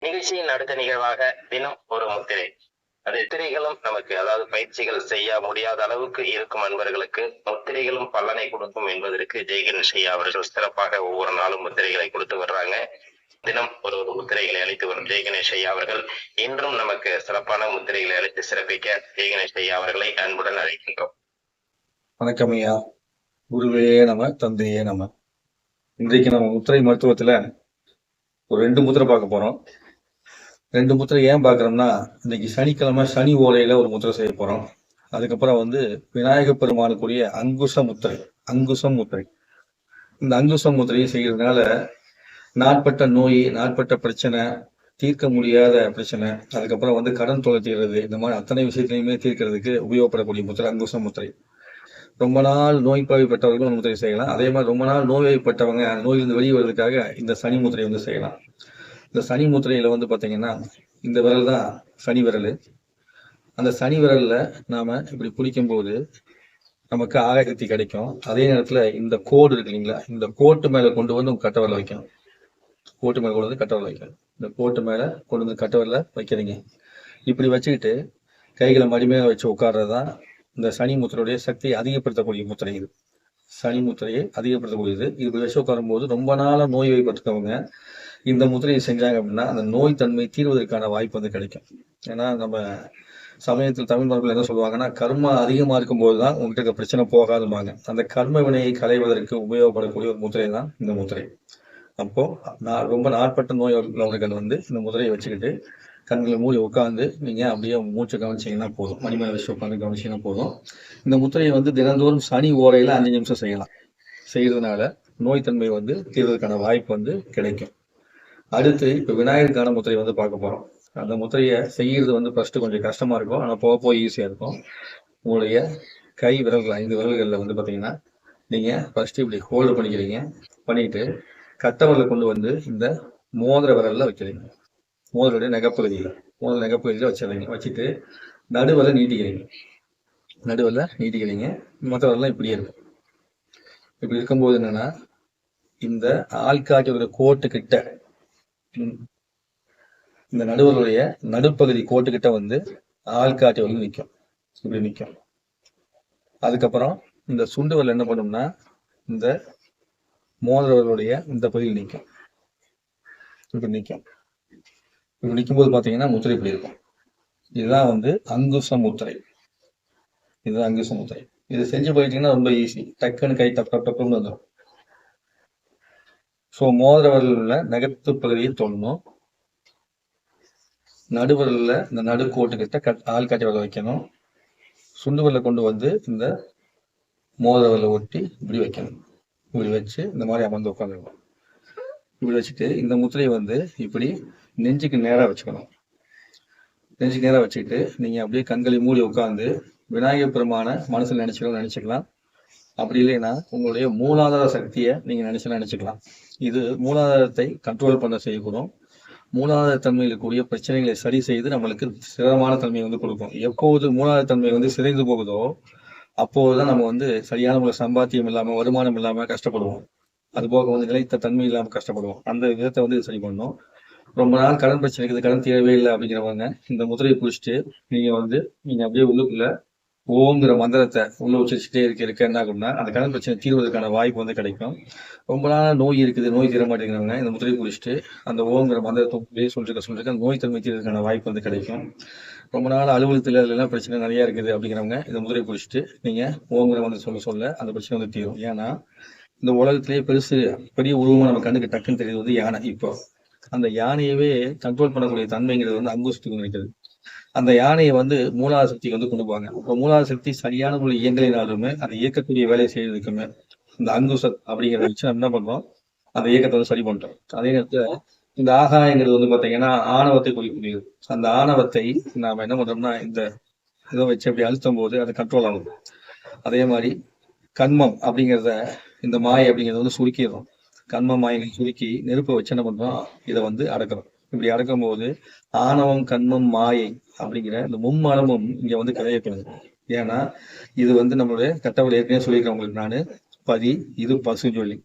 நிகழ்ச்சியின் அடுத்த நிகழ்வாக தினம் ஒரு முத்திரை. அது முத்திரைகளும் நமக்கு, அதாவது பயிற்சிகள் செய்ய முடியாத அளவுக்கு இருக்கும் அன்பர்களுக்கு முத்திரைகளும் பலனை கொடுக்கும் என்பதற்கு ஜெய்கணேஷ் ஐயா அவர்கள் சிறப்பாக ஒவ்வொரு நாளும் முத்திரைகளை கொடுத்து வர்றாங்க. தினம் ஒரு ஒரு முத்திரைகளை அளித்து வரும் ஜெய்கணேஷ் ஐயா அவர்கள் இன்றும் நமக்கு சிறப்பான முத்திரைகளை அளித்து சிறப்பிக்க ஜெய்கணேஷ் ஐயா அவர்களை அன்புடன் அழைக்கின்றோம். வணக்கம் ஐயா. குருவே நம, தந்தையே நம. இன்றைக்கு நம்ம முத்திரை மருத்துவத்துல ஒரு 2 முத்திரை பார்க்க போறோம். 2 முத்திரை ஏன் பார்க்குறோம்னா, இன்னைக்கு சனிக்கிழமை சனி ஓலையில ஒரு முத்திரை செய்ய போறோம். அதுக்கப்புறம் விநாயகப் பெருமானுக்குரிய அங்குச முத்திரை. இந்த அங்குச முத்திரையை செய்யறதுனால நாட்பட்ட நோய், நாட்பட்ட பிரச்சனை, தீர்க்க முடியாத பிரச்சனை, அதுக்கப்புறம் கடன் தொலை தீர்றது, இந்த மாதிரி அத்தனை விஷயத்திலையுமே தீர்க்கிறதுக்கு உபயோகப்படக்கூடிய முத்திரை அங்குச முத்திரை. ரொம்ப நாள் நோய்வாய்ப்பட்டவர்களும் முத்திரை செய்யலாம். அதே மாதிரி ரொம்ப நாள் நோய்வாய்ப்பட்டவங்க நோயிலிருந்து வெளியே வருவதற்காக இந்த சனி முத்திரை செய்யலாம். இந்த சனி முத்திரையில பாத்தீங்கன்னா, இந்த விரல் தான் சனி விரல். அந்த சனி விரல்ல நாம இப்படி பிடிக்கும் போது நமக்கு ஆகாயசக்தி கிடைக்கும். அதே நேரத்துல இந்த கோடு இருக்கு இல்லைங்களா, இந்த கோட்டு மேல கொண்டு வந்து கட்ட விரல வைக்கணும். கோட்டு மேல கொண்டு வந்து கட்ட விரல வைக்கணும். இந்த கோட்டு மேல கொண்டு வந்து கட்ட விரல வைக்கிறீங்க. இப்படி வச்சுக்கிட்டு கைகளை மடிமையாக வச்சு உட்கார்றதுதான் இந்த சனி முத்திரையுடைய சக்தியை அதிகப்படுத்தக்கூடிய முத்திரை. இது சனி முத்திரையை அதிகப்படுத்தக்கூடியது. இது வச்சு உட்காரும் போது ரொம்ப நாளா நோய்வாய்ப்பட்டவங்க இந்த முத்திரையை செஞ்சாங்க அப்படின்னா அந்த நோய் தன்மை தீர்வதற்கான வாய்ப்பு கிடைக்கும். ஏன்னா நம்ம சமயத்தில் தமிழ் மரபில் என்ன சொல்லுவாங்கன்னா, கர்மா அதிகமா இருக்கும் போதுதான் உங்ககிட்ட பிரச்சனை போகாதுமாங்க. அந்த கர்ம வினையை களைவதற்கு உபயோகப்படக்கூடிய ஒரு முத்திரை தான் இந்த முத்திரை. அப்போ ரொம்ப நாட்பட்ட நோய் உள்ளவர்கள் இந்த முத்திரையை வச்சுக்கிட்டு கண்களை மூடி உட்காந்து நீங்க அப்படியே மூச்சு கவனிச்சீங்கன்னா போதும். மணிமேல வச்சு உட்காந்து கவனிச்சீங்கன்னா போதும். இந்த முத்திரையை தினந்தோறும் சனி ஓரையில 5 நிமிஷம் செய்யலாம். செய்யறதுனால நோய் தன்மை தீர்வதற்கான வாய்ப்பு கிடைக்கும். அடுத்து இப்ப விநாயகருக்கான முத்திரை பார்க்க போறோம். அந்த முத்திரையை செய்யறது ஃபர்ஸ்ட் கொஞ்சம் கஷ்டமா இருக்கும். ஆனா போக ஈஸியா இருக்கும். உங்களுடைய கை விரல்கள் 5 விரல்கள்ல பாத்தீங்கன்னா நீங்க ஃபர்ஸ்ட் இப்படி ஹோல்டு பண்ணிக்கிறீங்க. பண்ணிட்டு கட்டவரில் கொண்டு இந்த மோதிர விரல்ல வைக்கிறீங்க. மோதலுடைய நெகப்பகுதியில வச்சிடுறீங்க. வச்சுட்டு நடுவரை நீட்டிக்கிறீங்க. மற்றவரெல்லாம் இப்படியே இருக்கும். இப்படி இருக்கும்போது என்னன்னா, இந்த ஆள்காட்டியோட கோட்டு கிட்ட, இந்த நடுவருடைய நடுப்பகுதி கோட்டுக்கிட்ட ஆள்காட்டி நிற்கும். இப்படி நிற்கும். அதுக்கப்புறம் இந்த சுண்டு வரல் என்ன பண்ணும்னா, இந்த மோதிரவர்களுடைய இந்த பகுதியில் நிற்கும். இப்படி நிற்கும். இப்படி நிற்கும்போது பாத்தீங்கன்னா முத்திரை இப்படி இருக்கும். இதுதான் அங்குச முத்திரை. இதுதான் அங்குச முத்திரை. இது செஞ்சு போயிட்டீங்கன்னா ரொம்ப ஈஸி. டக்குன்னு கை டப்புன்னு வந்துடும். ஸோ மோதிரவரல்ல நகத்து பகுதியை தொடணும். நடுவரல்ல இந்த நடுக்கோட்டுக்கிட்ட ஆள்காட்டி வரல வைக்கணும். சுண்டு வரல கொண்டு இந்த மோதிரவரல ஒட்டி இப்படி வைக்கணும். இப்படி வச்சு இந்த மாதிரி அமர்ந்து உட்காந்துருக்கணும். இப்படி வச்சுட்டு இந்த முத்திரையை இப்படி நெஞ்சுக்கு நேரா வச்சுக்கணும். நெஞ்சுக்கு நேரா வச்சுக்கிட்டு நீங்க அப்படியே கண்களை மூடி உட்கார்ந்து விநாயகர் பெருமான மனசுல நினைச்சுக்கலாம். அப்படி இல்லைன்னா உங்களுடைய மூலாதார சக்தியை நீங்க நினைச்சுக்கலாம். இது மூலாதாரத்தை கண்ட்ரோல் பண்ண செய்யக்கூடும். மூலாதார தன்மையில் கூடிய பிரச்சனைகளை சரி செய்து நம்மளுக்கு சிரமமான தன்மையை கொடுக்கும். எப்போது மூலாதார தன்மை சிதைந்து போகுதோ அப்போதுதான் நம்ம சரியான முறை சம்பாத்தியம் இல்லாம, வருமானம் இல்லாம கஷ்டப்படுவோம். அது போக நிலைத்த தன்மை இல்லாம கஷ்டப்படுவோம். அந்த விதத்தை சரி பண்ணணும். ரொம்ப நாள் கடன் பிரச்சனை இருக்குது, கடன் தேவையே இல்லை அப்படிங்கிறவங்க இந்த முத்திரையை பிடிச்சிட்டு நீங்க அப்படியே உள்ளுக்குள்ள ஓங்கிற மந்திரத்தை உள்ள உச்சரிச்சுட்டே இருக்க என்ன ஆகும்னா, அந்த கடன் பிரச்சனை தீர்வதற்கான வாய்ப்பு கிடைக்கும். ரொம்ப நாள் நோய் இருக்குது, நோய் தீர மாட்டேங்கிறவங்க இந்த முத்திரையை பிடிச்சிட்டு அந்த ஓங்கிற மந்திரத்தை சொல்லிருக்க அந்த நோய் தன்மை தீர்வதற்கான வாய்ப்பு கிடைக்கும். ரொம்ப நாள் அலுவலகத்துல எல்லாம் பிரச்சனை நிறைய இருக்குது அப்படிங்கிறவங்க இந்த முத்திரையை பிடிச்சிட்டு நீங்க ஓங்கிற மந்திரம் சொல்ல அந்த பிரச்சனை தீரும். ஏன்னா இந்த உலகத்திலேயே பெரிய உருவமா நம்ம கண்ணுக்கு டக்குன்னு தெரியுது யானை. இப்போ அந்த யானையவே கண்ட்ரோல் பண்ணக்கூடிய தன்மைங்கிறது அங்குசத்துக்கு நினைக்கிறது. அந்த யானையை மூலாதார சக்திக்கு கொண்டு போவாங்க. இப்போ மூலாதார சக்தி சரியான முறை இயங்கலினாலுமே அதை இயக்கக்கூடிய வேலையை செய்யறதுக்குமே இந்த அங்குசத் அப்படிங்கிறத வச்சு நம்ம என்ன பண்றோம், அந்த இயக்கத்தை சரி பண்றோம். அதே நேரத்துல இந்த ஆகாயங்கிறது பாத்தீங்கன்னா ஆணவத்தை குறிக்கக்கூடியது. அந்த ஆணவத்தை நாம என்ன பண்றோம்னா இந்த இதை வச்சு அப்படி அழுத்தும் போது அது கண்ட்ரோல் ஆகும். அதே மாதிரி கண்மம் அப்படிங்கிறத, இந்த மாயை அப்படிங்கிறத சுருக்கிடுறோம். கண்ம மாயை சுருக்கி நெருப்பை வச்சு என்ன பண்றோம், இதை அடக்கிறோம். இப்படி அடக்கும் போது ஆணவம், கண்மம், மாயை அப்படிங்கிற இந்த மும்மலமும் இங்க கிடையாது. ஏன்னா இது நம்மளுடைய கட்டவரை ஏற்கனவே சொல்லியிருக்கேன் உங்களுக்கு நானு. பதி இது பசு சொல்லி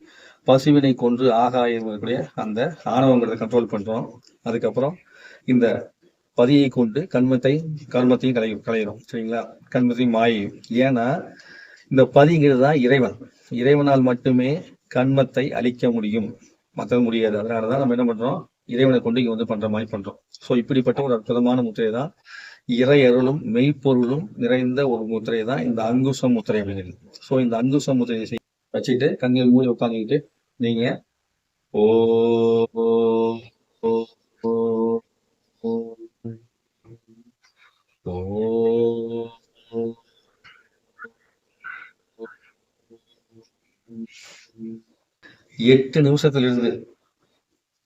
பசுவினை கொன்று ஆகாயம் இருக்கக்கூடிய அந்த ஆணவங்கிறத கண்ட்ரோல் பண்றோம். அதுக்கப்புறம் இந்த பதியை கொண்டு கர்மத்தையும் களையிறோம். சரிங்களா? கண்மத்தையும் மாயையும். ஏன்னா இந்த பதிங்கிறது தான் இறைவன். இறைவனால் மட்டுமே கண்மத்தை அழிக்க முடியும், மற்றது முடியாது. அதனாலதான் நம்ம என்ன பண்றோம், இறைவனை கொண்டு இங்க வந்து பண்ற மாதிரி பண்றோம். சோ இப்படிப்பட்ட ஒரு அற்புதமான முத்திரை தான், இறை அருளும் மெய்ப்பொருளும் நிறைந்த ஒரு முத்திரை தான் இந்த அங்குசம் முத்திரை அப்படிங்கிறது. சோ இந்த அங்குசம் முத்திரையை வச்சுட்டு கண்கள் மூடி உட்காந்துக்கிட்டு நீங்க ஓ ஓ ஓ ஓ ஓ ஓ 8 நிமிஷத்துல இருந்து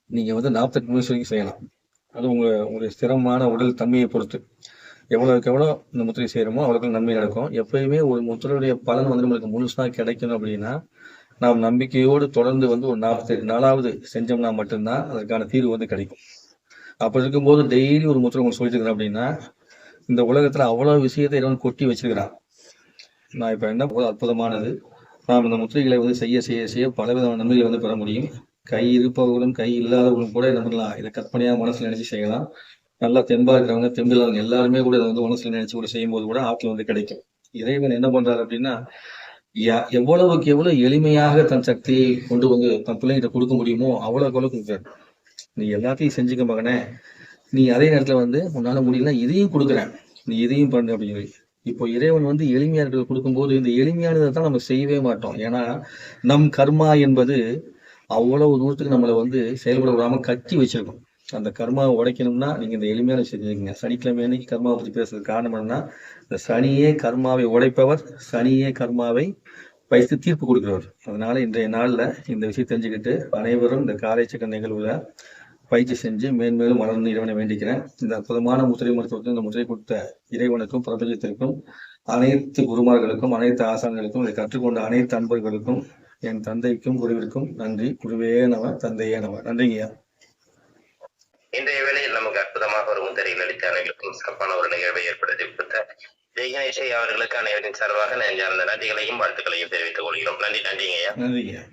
நீங்க வந்து 48 நிமிஷம் வரைக்கும் செய்யலாம். அது உங்களுடைய ஸ்திரமான உடல் தன்மையை பொறுத்து. எவ்வளவுக்கு எவ்வளவு இந்த முத்திரை செய்யறோமோ அவ்வளவுக்கு நன்மை நடக்கும். எப்பயுமே ஒரு முத்திரையுடைய பலன் வந்து நம்மளுக்கு முழுசா கிடைக்கணும் அப்படின்னா, நாம் நம்பிக்கையோடு தொடர்ந்து வந்து ஒரு 48 நாளாவது செஞ்சோம்னா மட்டும்தான் அதற்கான தீர்வு வந்து கிடைக்கும். அப்படி இருக்கும்போது டெய்லி ஒரு முத்திரை உங்களுக்கு சொல்லிட்டு இருக்கிறேன் அப்படின்னா, இந்த உலகத்துல அவ்வளவு விஷயத்தை இறைவன் கொட்டி வச்சிருக்கிறான். நான் இப்ப என்ன அற்புதமானது, நாம் இந்த முத்திரைகளை வந்து செய்ய செய்ய செய்ய பலவிதமான நன்மைகளை வந்து பெற முடியும். கை இருப்பவர்களும் கை இல்லாதவர்களும் கூட என்ன பண்ணலாம், இதை கற்பனையா மனசுல நினைச்சு செய்யலாம். நல்லா தெம்பா இருக்கிறவங்க தெம்பில்லாதவங்க எல்லாருமே கூட இதை வந்து மனசுல நினைச்சு கூட செய்யும் போது கூட ஆற்றல் வந்து கிடைக்கும். இறைவன் என்ன பண்றாரு அப்படின்னா, எவ்வளவுக்கு எவ்வளவு எளிமையாக தன் சக்தியை கொண்டு வந்து தன் பிள்ளைகிட்ட கொடுக்க முடியுமோ அவ்வளவுக்கு அவ்வளவு கொடுக்குறாரு. நீ எல்லாத்தையும் செஞ்சுக்க மகனே, நீ அதே நேரத்துல வந்து உன்னால முடியல இதையும் கொடுக்குறேன், நீ இதையும் பண்ணு அப்படின்னு. இப்போ இறைவன் வந்து எளிமையா இருக்கிறத கொடுக்கும்போது இந்த எளிமையானதை தான் நம்ம செய்யவே மாட்டோம். ஏன்னா நம் கர்மா என்பது அவ்வளவு தூரத்துக்கு நம்மளை வந்து செயல்பட விடாம கட்டி வச்சிருக்கும். அந்த கர்மாவை உடைக்கணும்னா நீங்க இந்த எளிமையான செஞ்சுக்கீங்க. சனிக்கிழமை அன்னைக்கு கர்மாவை பத்தி பேசுறது காரணம் என்னன்னா, இந்த சனியே கர்மாவை உடைப்பவர், சனியே கர்மாவை வைத்து தீர்ப்பு கொடுக்கிறவர். அதனால இன்றைய நாள்ல இந்த விஷயம் தெரிஞ்சுக்கிட்டு அனைவரும் இந்த காலை சக்கர நிகழ்வுல பயிற்சி செஞ்சு மேன்மேலும் வளர்ந்து இறைவனை வேண்டிக்கிறேன். இந்த அற்புதமான முத்திரை மருத்துவத்தில் இந்த முத்திரை கொடுத்த இறைவனுக்கும் பிரபஞ்சத்திற்கும் அனைத்து குருமார்களுக்கும் அனைத்து ஆசான்களுக்கும் இதை கற்றுக்கொண்ட அனைத்து அன்பர்களுக்கும் என் தந்தைக்கும் குருவிற்கும் நன்றி. குருவே நம, தந்தையே நம. நன்றிங்கய்யா. இன்றைய வேளையில் நமக்கு அற்புதமாக ஒரு முத்திரையில் அளித்த அனைவருக்கும் சிறப்பான ஒரு நிகழ்வை ஏற்படுத்தி கொடுத்த ஜெய்கணேஷ் அவர்களுக்கு அனைவரின் சார்பாக நெஞ்சார்ந்த நன்றிகளையும் வாழ்த்துக்களையும் தெரிவித்துக் கொள்கிறோம். நன்றிங்கய்யா. நன்றிங்கய்யா.